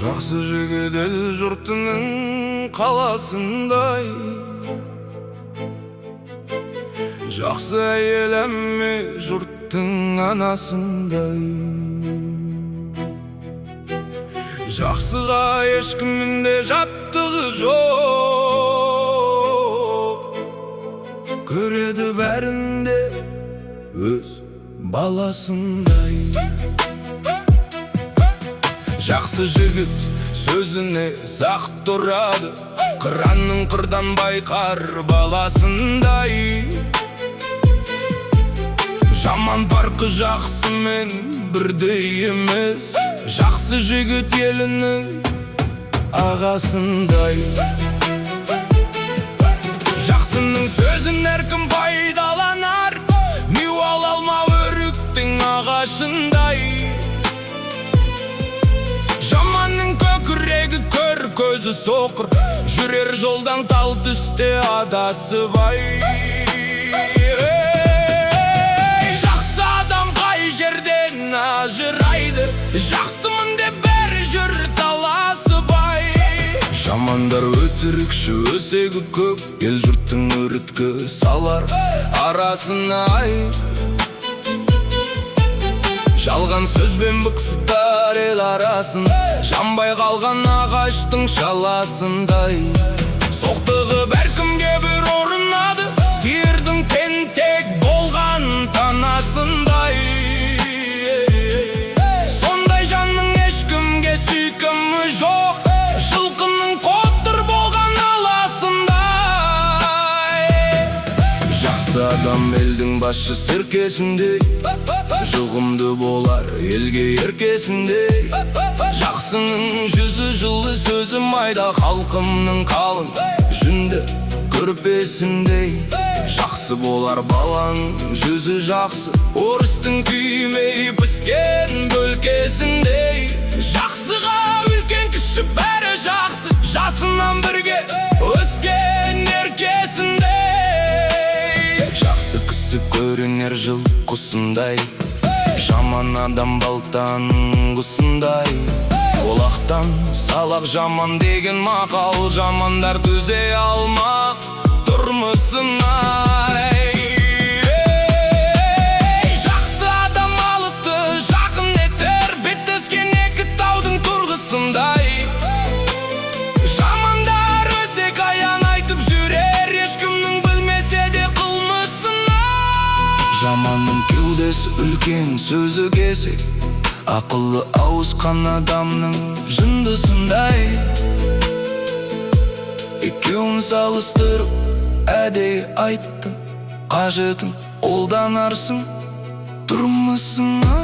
Жақсы жігіт ел жұртының қаласындай, жақсы әйел әмме жұрттың анасындай. Жақсыға ешкімінде жаттығы жоқ, көреді бәрінде өз баласындай. Жақсы жігіт сөзіне сақ тұрады, қыранның қырдан байқар баласындай. Жаман парқы жақсымен бірдей емес, жақсы жігіт елінің ағасындай. Жақсының сөзін әркім пайдаланар, миуал алма өріктің ағашындай. Жаманның көкірегі көр, көзі соқыр, жүрер жолдан тал түсте адасыбай. Жақсы адам қай жерден ажырайды, жақсымын деп бәрі жүр таласыбай. Жамандар өтірікші, өсегі көп, ел жұрттың өріткі салар арасына ай. Жалған сөзбен бықсытар ел арасын, жанбай қалған ағаштың шаласындай. Соқтығы бәркімге бір орынады, сиырдың тентек болған танасындай. Сондай жанның ешкімге сүйкімі жоқ, жылқының қотыр болған аласындай. Жақсы адам елдің басшы сіркесіндей, жұғымды болар елге еркесіндей. Жақсының жүзі жылы, сөзі майда, халқымның қалың жүнді көрпесіндей. Жақсы болар баланың жүзі жақсы, орыстың күймей піскен бөлкесіндей. Жақсыға үлкен кіші бәрі жақсы, жасынан бірге өскен еркесіндей. Жақсы кісі көрінер жыл құсындай, жаман адам балтаның құсындай. Олақтан салақ жаман деген мақал, жамандар түзе алмас тұрмысын ай. Жақсы адам алысты жақын етер, беттескен екі таудың тұрғысындай. Жамандар өсек аян айтып жүрер, ешкімнің білмесе де қылмысын ай. Жаманның кеудесі үлкен, сөзі кесек, ақылы ауысқан адамның жындысындай. Екеуін салыстырып әдей айттым, қажетін қолданарсың тұрмысыңа.